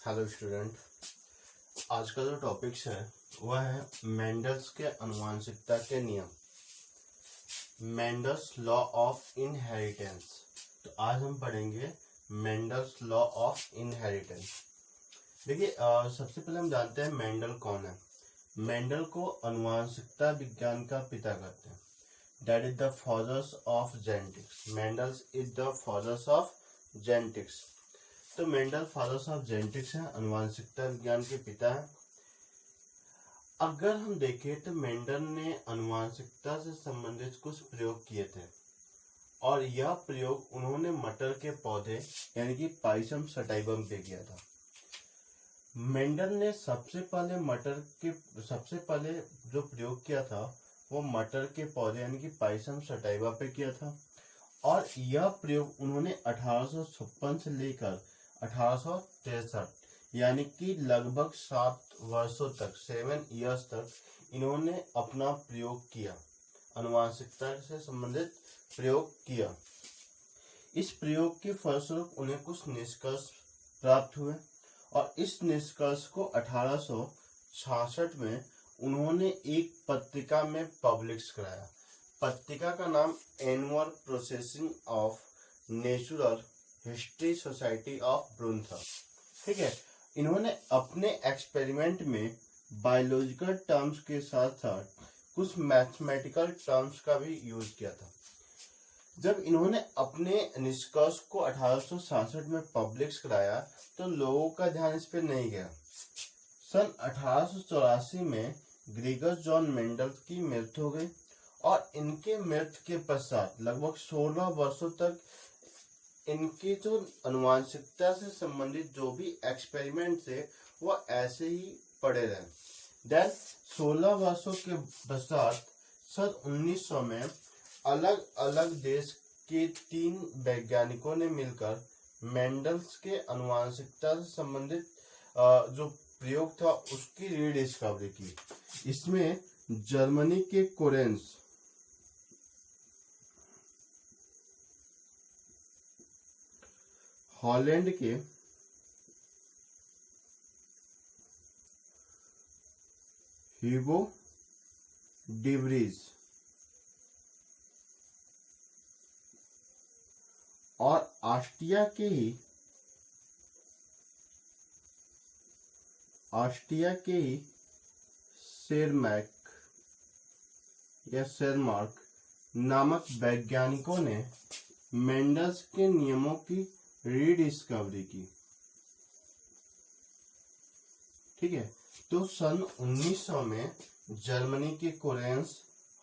Hello student. आज का जो टॉपिक्स है वह है मेंडल्स के आनुवंशिकता के नियम, मेंडल्स लॉ ऑफ इनहेरिटेंस। तो आज हम पढ़ेंगे मेंडल्स लॉ ऑफ इनहेरिटेंस। देखिए, सबसे पहले हम जानते हैं मेंडल कौन है। मेंडल को आनुवंशिकता विज्ञान का पिता कहते हैं। That is the fathers of genetics. Mendel's is the fathers of genetics. तो मेंडल फादर्स ऑफ जेनेटिक्स हैं, आनुवंशिकता विज्ञान के पिता हैं। अगर हम देखें तो मेंडल ने आनुवंशिकता से संबंधित कुछ प्रयोग किए थे और यह प्रयोग उन्होंने मटर के पौधे यानी कि पाइसम सटाइवम पे किया था। मेंडल ने सबसे पहले जो प्रयोग किया था वो मटर के पौधे यानी कि पाइसम सटाइवा पे किया था और यह प्रयोग उन्होंने 1856 से लेकर 1863 यानी कि लगभग 7 वर्षों तक 7 इयर्स तक इन्होंने अपना प्रयोग किया, आनुवंशिकता से संबंधित प्रयोग किया। इस प्रयोग के फलस्वरूप उन्हें कुछ निष्कर्ष प्राप्त हुए और इस निष्कर्ष को 1866 में उन्होंने एक पत्रिका में पब्लिश कराया। पत्रिका का नाम annual proceedings of natural history society of Brunn था। ठीक है, इन्होंने अपने एक्सपेरिमेंट में बायोलॉजिकल टर्म्स के साथ साथ कुछ मैथमेटिकल टर्म्स का भी यूज किया था। जब इन्होंने अपने निष्कर्ष को 1866 में पब्लिश कराया तो लोगों का ध्यान इस पर नहीं गया। सन 1884 में ग्रेगर जॉन मेंडल की मृत्यु हो गई और इनके मृत्यु के पश्चात लगभग 16 वर्षों तक इनकी जो आनुवंशिकता से संबंधित जो भी एक्सपेरिमेंट थे वो ऐसे ही पड़े रहे। देन 16 वर्षों के पश्चात सन 1900 में अलग अलग देश के 3 वैज्ञानिकों ने मिलकर मेंडल्स के आनुवंशिकता से संबंधित जो प्रयोग था उसकी रीडिस्कवरी की। इसमें जर्मनी के कोरेंस, हॉलैंड के ह्यूगो डिवरीज और ऑस्ट्रिया के ही शेरमार्क नामक वैज्ञानिकों ने मेंडल्स के नियमों की रीडिस्कवरी की। ठीक है, तो सन 1900 में जर्मनी के कोरेंस,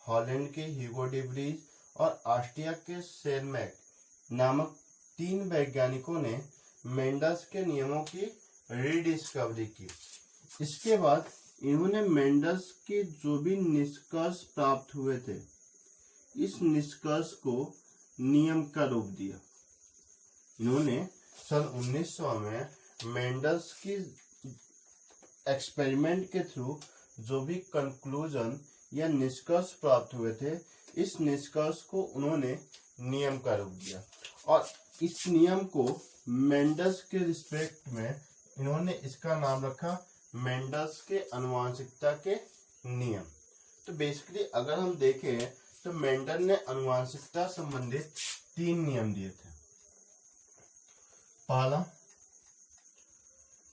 हॉलैंड के ह्यूगो डिवरीज और ऑस्ट्रिया के शेरमैक नामक 3 वैज्ञानिकों ने मेंडल्स के नियमों की रीडिस्कवरी की। इसके बाद इन्होंने मेंडल्स के जो भी निष्कर्ष प्राप्त हुए थे इस निष्कर्ष को नियम का रूप दिया। इन्होंने सन 1900 में मेंडल्स की एक्सपेरिमेंट के थ्रू जो भी कंक्लूजन या निष्कर्ष प्राप्त हुए थे इस निष्कर्ष को उन्होंने नियम का रूप दिया और इस नियम को मेंडल्स के रिस्पेक्ट में इन्होंने इसका नाम रखा मेंडल्स के आनुवंशिकता के नियम। तो बेसिकली अगर हम देखें तो मेंडल ने आनुवंशिकता संबंधित 3 नियम दिए थे। पहला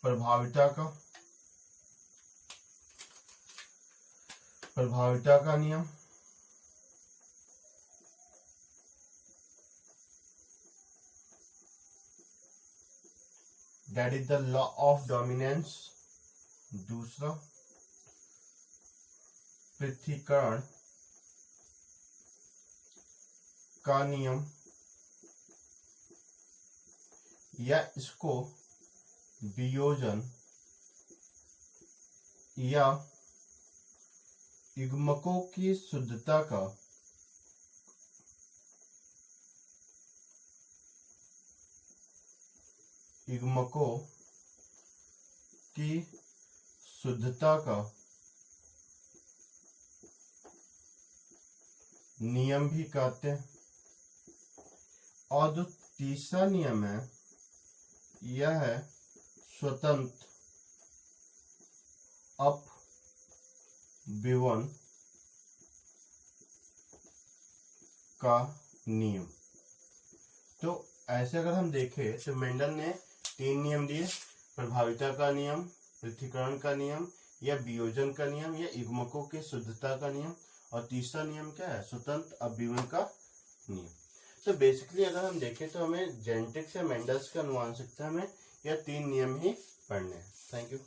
प्रभाविता का नियम, that is the law of dominance. दूसरा पृथक्करण का नियम या इसको वियोजन या युग्मकों की शुद्धता का नियम भी कहते हैं। और जो तीसरा नियम है यह है स्वतंत्र अपव्यवन का नियम। तो ऐसे अगर हम देखें तो मेंडल ने 3 नियम दिए, प्रभाविता का नियम, पृथक्करण का नियम या वियोजन का नियम या युग्मकों की शुद्धता का नियम, और तीसरा नियम क्या है, स्वतंत्र अपव्यवन का नियम। तो बेसिकली अगर हम देखें तो हमें जेनेटिक्स या मेंडल्स के अनुवांशिकता में यह 3 नियम ही पढ़ने हैं। Thank you.